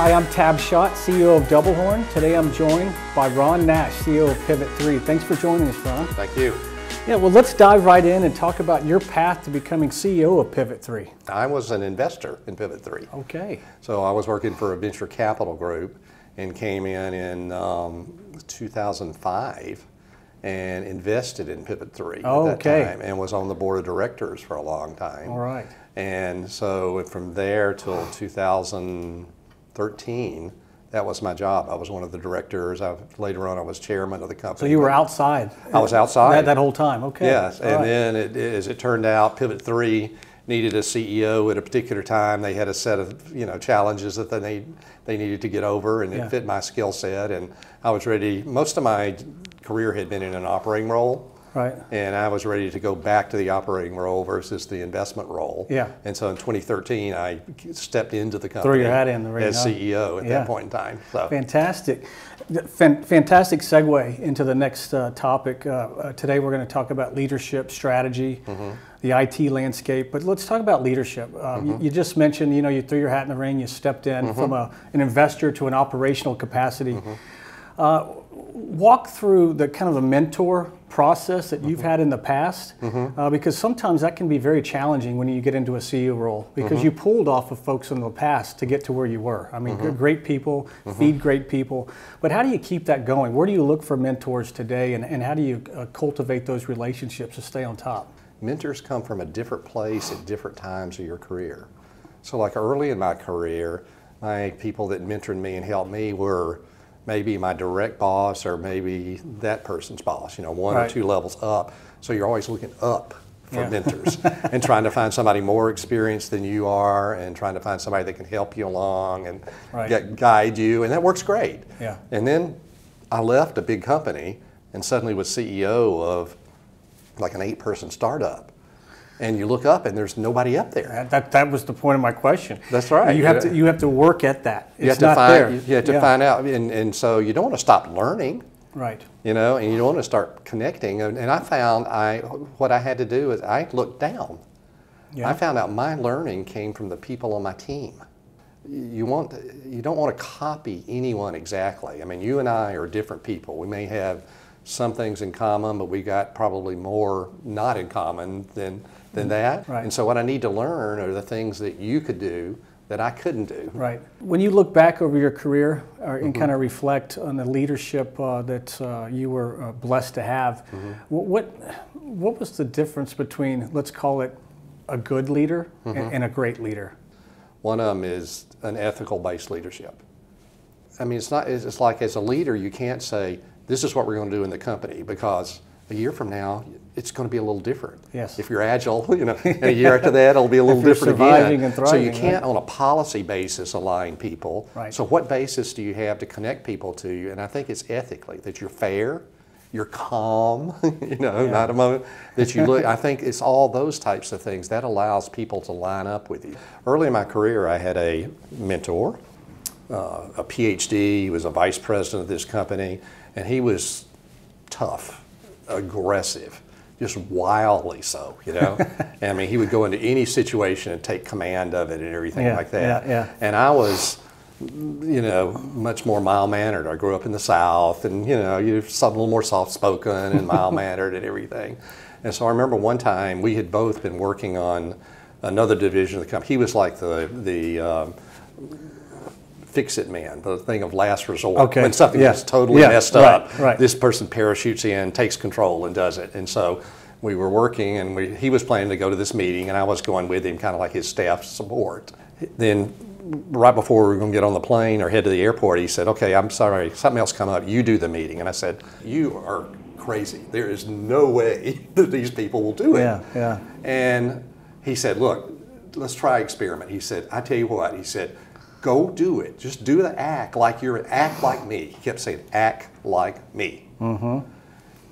Hi, I'm Schadt, CEO of DoubleHorn. Today I'm joined by Ron Nash, CEO of Pivot3. Thanks for joining us, Ron. Thank you. Yeah, well, let's dive right in and talk about your path to becoming CEO of Pivot3. I was an investor in Pivot3. Okay. So I was working for a venture capital group and came in 2005 and invested in Pivot3 at that time and was on the board of directors for a long time. All right. And so from there till 2013, that was my job. I was one of the directors. Later on, I was chairman of the company. So you were outside? I was outside. That whole time, okay. Yes, and then as it turned out, Pivot3 needed a CEO at a particular time. They had a set of challenges that they needed to get over, and it fit my skill set. And I was ready. Most of my career had been in an operating role. Right. And I was ready to go back to the operating role versus the investment role. Yeah. And so in 2013, I stepped into the company. Throw your hat in the ring, as CEO at that point in time. So. Fantastic. Fantastic segue into the next topic. Today we're going to talk about leadership, strategy, the IT landscape. But let's talk about leadership. You just mentioned, you threw your hat in the ring, you stepped in from an investor to an operational capacity. Walk through the kind of the mentor process that you've had in the past, because sometimes that can be very challenging when you get into a CEO role, because you pulled off of folks in the past to get to where you were. I mean, great people, feed great people, but how do you keep that going? Where do you look for mentors today, and how do you cultivate those relationships to stay on top? Mentors come from a different place at different times of your career. So like early in my career, my people that mentored me and helped me were maybe my direct boss or maybe that person's boss, one or two levels up. So you're always looking up for mentors and trying to find somebody more experienced than you are and trying to find somebody that can help you along and guide you, and that works great. Yeah. And then I left a big company and suddenly was CEO of like an 8-person startup. And you look up and there's nobody up there. That was the point of my question. That's right. You have to work at that. It's not there. You have to find out, and so you don't want to stop learning. Right. And you don't want to start connecting. And I found what I had to do is I looked down. Yeah. I found out my learning came from the people on my team. You don't want to copy anyone exactly. I mean, you and I are different people. We may have some things in common, but we got probably more not in common than that. Right. And so what I need to learn are the things that you could do that I couldn't do. Right. When you look back over your career and kind of reflect on the leadership that you were blessed to have, what was the difference between, let's call it, a good leader and a great leader? One of them is an ethical-based leadership. I mean, it's like as a leader, you can't say, this is what we're going to do in the company, because a year from now, it's going to be a little different. Yes. If you're agile, and a year after that, it'll be a little different again. And thriving, so you can't, on a policy basis, align people. Right. So what basis do you have to connect people to you? And I think it's ethically, that you're fair, you're calm, not a moment that you look. I think it's all those types of things that allows people to line up with you. Early in my career, I had a mentor, a PhD. He was a vice president of this company, and he was tough, aggressive, just wildly so, I mean, he would go into any situation and take command of it and everything like that. And I was, much more mild-mannered. I grew up in the South, and, you're a little more soft-spoken and mild-mannered and everything. And so I remember one time we had both been working on another division of the company. He was like the fix-it man, the thing of last resort. Okay. When something is totally messed up, this person parachutes in, takes control, and does it. And so we were working, and he was planning to go to this meeting, and I was going with him, kind of like his staff support. Then right before we were going to get on the plane or head to the airport, he said, okay, I'm sorry, something else come up, you do the meeting. And I said, you are crazy. There is no way that these people will do it. And he said, look, let's try experiment. He said, I tell you what, he said, go do it. Just do the act like me. He kept saying, act like me.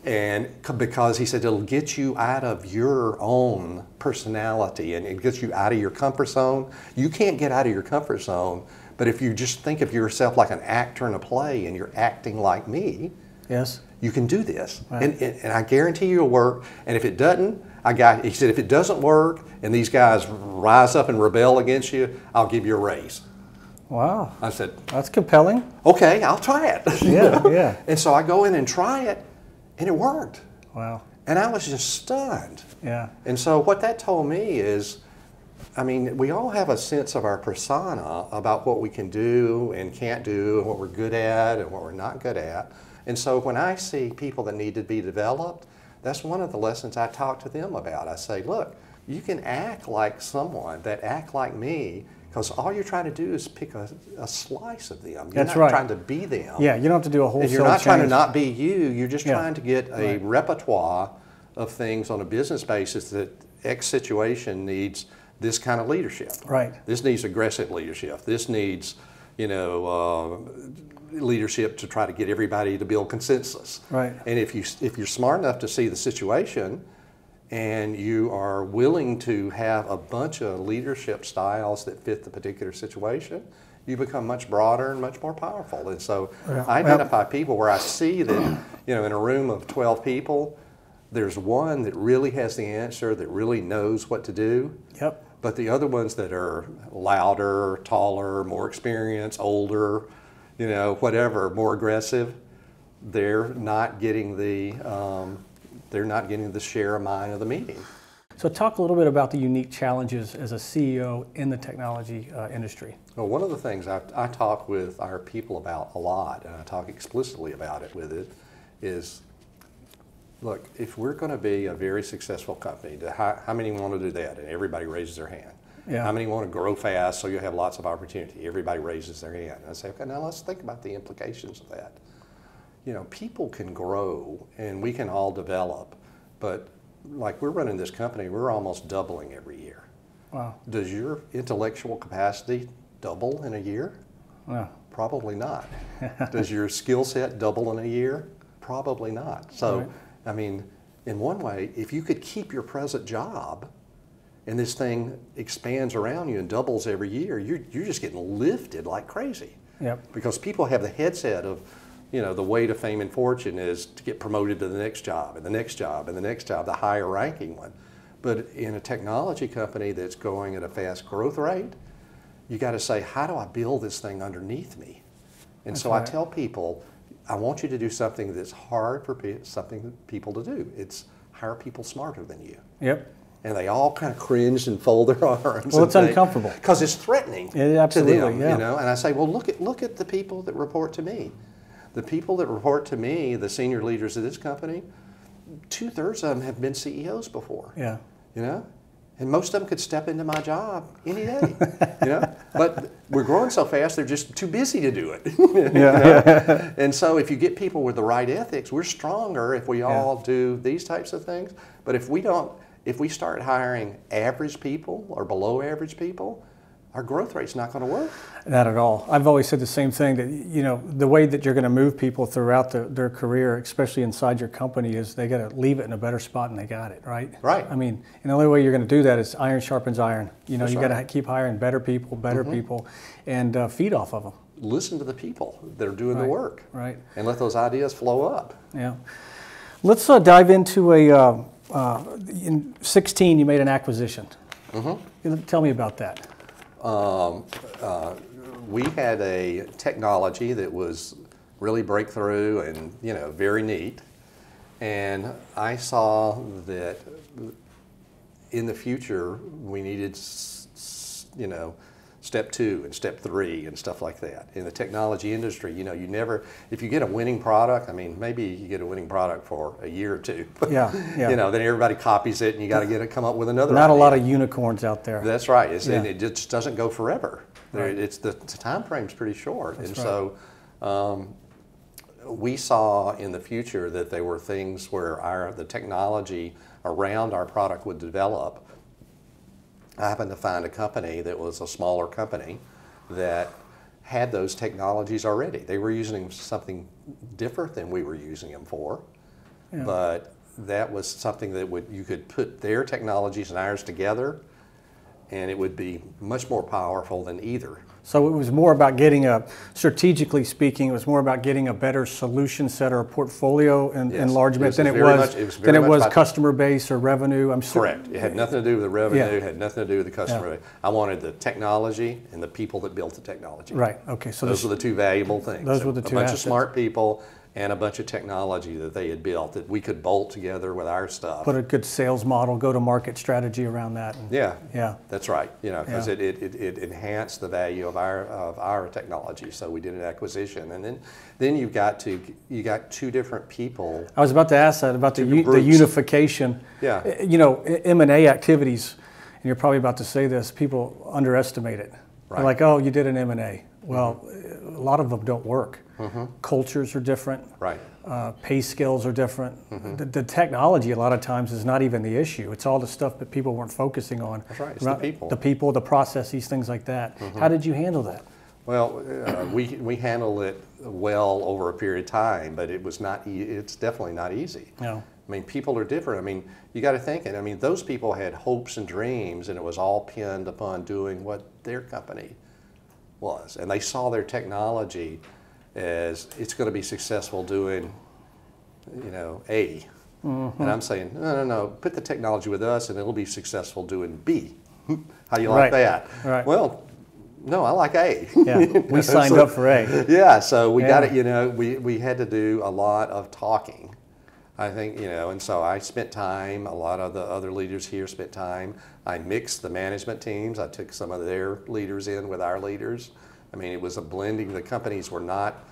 And because he said it'll get you out of your own personality and it gets you out of your comfort zone. You can't get out of your comfort zone, but if you just think of yourself like an actor in a play and you're acting like me, you can do this. And I guarantee you it'll work. And if it doesn't, he said, if it doesn't work and these guys rise up and rebel against you, I'll give you a raise. Wow. I said, that's compelling. okay, I'll try it. Yeah, yeah. And so I go in and try it, and it worked. Wow. And I was just stunned. Yeah. And so what that told me is, I mean, we all have a sense of our persona about what we can do and can't do and what we're good at and what we're not good at. And so when I see people that need to be developed, that's one of the lessons I talk to them about. I say, look, you can act like someone that act like me, because all you're trying to do is pick a slice of them. You're not trying to be them. Yeah, you don't have to do a whole change. You're not trying to not be you. You're just trying to get a repertoire of things on a business basis that X situation needs this kind of leadership. Right. This needs aggressive leadership. This needs, leadership to try to get everybody to build consensus. Right. And if you're smart enough to see the situation, and you are willing to have a bunch of leadership styles that fit the particular situation, you become much broader and much more powerful. And so I identify people where I see that, in a room of 12 people, there's one that really has the answer, that really knows what to do. Yep. But the other ones that are louder, taller, more experienced, older, whatever, more aggressive, they're not getting the share of mind of the meeting. So talk a little bit about the unique challenges as a CEO in the technology industry. Well, one of the things I talk with our people about a lot, and I talk explicitly about it with it, is, look, if we're going to be a very successful company, how many want to do that? And everybody raises their hand. Yeah. How many want to grow fast so you'll have lots of opportunity? Everybody raises their hand. And I say, okay, now let's think about the implications of that. People can grow and we can all develop, but like we're running this company, we're almost doubling every year. Wow. Does your intellectual capacity double in a year? No. Probably not. Does your skill set double in a year? Probably not. So, right. I mean, in one way, if you could keep your present job and this thing expands around you and doubles every year, you're just getting lifted like crazy. Yep. Because people have the headset of, the way to fame and fortune is to get promoted to the next job and the next job and the next job, the higher ranking one. But in a technology company that's going at a fast growth rate, you got to say, how do I build this thing underneath me? And so I tell people, I want you to do something that's hard for people to do. It's hire people smarter than you. Yep. And they all kind of cringe and fold their arms. Well, it's uncomfortable. Because it's threatening to them, yeah. And I say, well, look at the people that report to me. The people that report to me, the senior leaders of this company, 2/3 of them have been CEOs before. Yeah. And most of them could step into my job any day. But we're growing so fast, they're just too busy to do it. And so if you get people with the right ethics, we're stronger if we all do these types of things. But if we start hiring average people or below average people, our growth rate's not going to work. Not at all. I've always said the same thing, that the way that you're going to move people throughout their career, especially inside your company, is they got to leave it in a better spot than they got it, right? Right. I mean, and the only way you're going to do that is iron sharpens iron. You That's got to keep hiring better people, and feed off of them. Listen to the people that are doing the work. Right. And let those ideas flow up. Yeah. Let's dive into in 2016 you made an acquisition. Tell me about that. We had a technology that was really breakthrough and very neat, and I saw that in the future we needed step 2 and step 3 and stuff like that. In the technology industry, if you get a winning product, I mean, maybe you get a winning product for a year or two. Then everybody copies it and you got to come up with another Not idea. a lot of unicorns out there. That's right. And it just doesn't go forever. Right. The time frame's pretty short. So we saw in the future that there were things where the technology around our product would develop. I happened to find a company that was a smaller company that had those technologies already. They were using something different than we were using them for, but that was something that you could put their technologies and ours together and it would be much more powerful than either. So it was more about getting strategically speaking, it was more about getting a better solution set or a portfolio enlargement than it was customer base or revenue. Correct. It had nothing to do with the revenue, it had nothing to do with the customer base. I wanted the technology and the people that built the technology. Right, okay. So those were the two valuable things. Those were the two assets. A bunch of smart people and a bunch of technology that they had built that we could bolt together with our stuff. Put a good sales model, go-to-market strategy around that. Yeah, that's right. You know, because it enhanced the value of our technology. So we did an acquisition, and then you got two different people. I was about to ask that about the unification. Yeah. You know, M&A activities, and you're probably about to say this. People underestimate it. Right. They're like, oh, you did an M&A. Well, a lot of them don't work. Cultures are different. Right. Pay scales are different. The technology a lot of times is not even the issue. It's all the stuff that people weren't focusing on. That's right. It's the people. The people, the processes, things like that. How did you handle that? Well, we handled it well over a period of time, but it's definitely not easy. No. I mean, people are different. I mean, you got to think it. I mean, those people had hopes and dreams, and it was all pinned upon doing what their company was. And they saw their technology as it's going to be successful doing, you know, A. And I'm saying, no, put the technology with us and it'll be successful doing B. How do you like that? Right. Well, no, I like A. Yeah, we signed up for A. Yeah, so we got it, you know, we had to do a lot of talking, I think, you know, and so I spent time, a lot of the other leaders here spent time. I mixed the management teams. I took some of their leaders in with our leaders. I mean, it was a blending. The companies were not...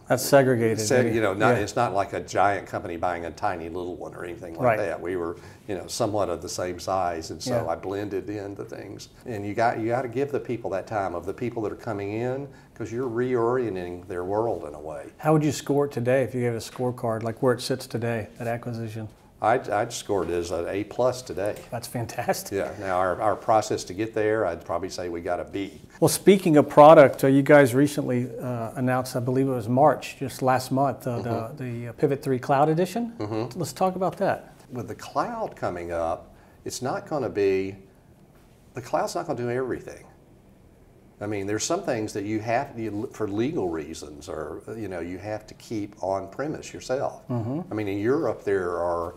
That's segregated. You know, it's not like a giant company buying a tiny little one or anything like that. We were, you know, somewhat of the same size, and so I blended into things. And you got to give the people that time of the people that are coming in, because you're reorienting their world in a way. How would you score it today if you gave a scorecard, like where it sits today, that acquisition? I'd score it as an A+ today. That's fantastic. Yeah. Now our process to get there, I'd probably say we got a B. Well, speaking of product, you guys recently announced, I believe it was March, just last month, the Pivot3 Cloud Edition. Let's talk about that. With the cloud coming up, it's not going to be, the cloud's not going to do everything. I mean, there's some things that you have to, for legal reasons, or you know, you have to keep on premise yourself. I mean, in Europe there are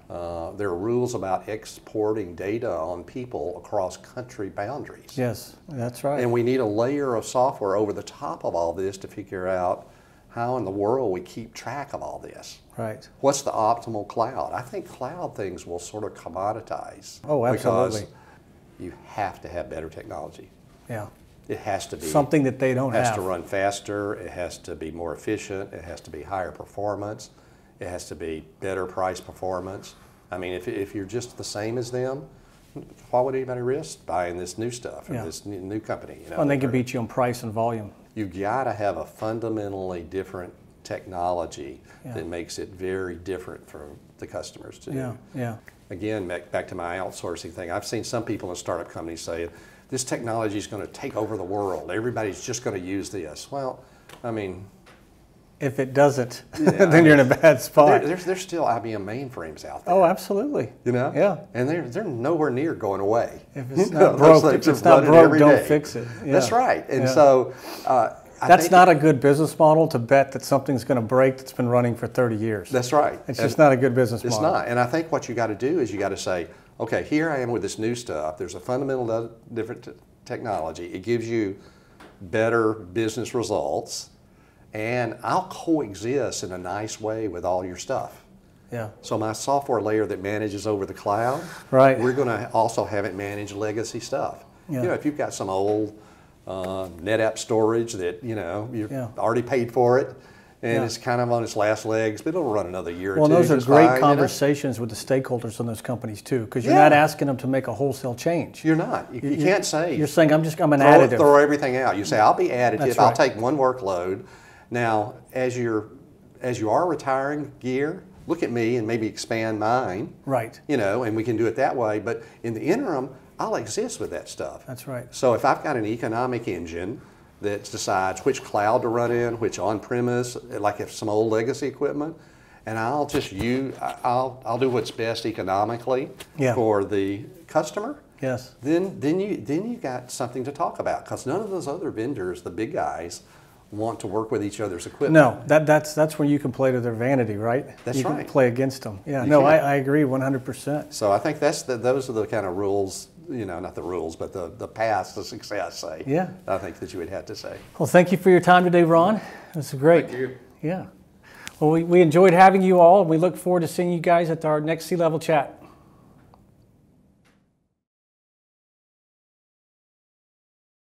rules about exporting data on people across country boundaries. Yes, that's right. And we need a layer of software over the top of all this to figure out how in the world we keep track of all this. Right. What's the optimal cloud? I think cloud things will sort of commoditize. Oh, absolutely. Because you have to have better technology. Yeah. It has to be something that they don't have. It has to run faster, it has to be more efficient, it has to be higher performance, it has to be better price performance. I mean, if you're just the same as them, why would anybody risk buying this new stuff and this new company? You know, and they can beat you on price and volume. You've got to have a fundamentally different technology that makes it very different for the customers to do. Yeah. Again, back to my outsourcing thing, I've seen some people in startup companies say, this technology is going to take over the world. Everybody's just going to use this. Well, I mean... If it doesn't, then you're in a bad spot. There's still IBM mainframes out there. Oh, absolutely. You know? Yeah. And they're nowhere near going away. If it's not broke, don't fix it. Yeah. That's right. And so... that's not a good business model, to bet that something's going to break that's been running for 30 years. That's right. It's just not a good business model. It's not. And I think what you got to do is you got to say, okay, here I am with this new stuff. There's a fundamental different technology. It gives you better business results, and I'll coexist in a nice way with all your stuff. Yeah. So my software layer that manages over the cloud, we're going to also have it manage legacy stuff. Yeah. You know, if you've got some old NetApp storage that, you know, you've already paid for it, and it's kind of on its last legs, but it'll run another year or two. Well, those are great conversations with the stakeholders in those companies too, because you're not asking them to make a wholesale change. You're not. You can't say. You're saying, I'm an additive. Throw everything out. You say, I'll be additive. That's I'll right. take one workload. Now, as you are retiring gear, look at me and maybe expand mine. Right. You know, and we can do it that way. But in the interim, I'll exist with that stuff. That's right. So if I've got an economic engine that decides which cloud to run in, which on-premise, like if some old legacy equipment, and I'll do what's best economically for the customer. Yes. then you got something to talk about, because none of those other vendors, the big guys, want to work with each other's equipment. No, that's when you can play to their vanity, right? That's you right. can play against them. Yeah, I agree 100%. So I think those are the kind of rules, not the rules, but the paths to success, say. Yeah. I think that you would have to say. Well, thank you for your time today, Ron. This is great. Thank you. Yeah. Well, we enjoyed having you all, and we look forward to seeing you guys at our next C-Level chat.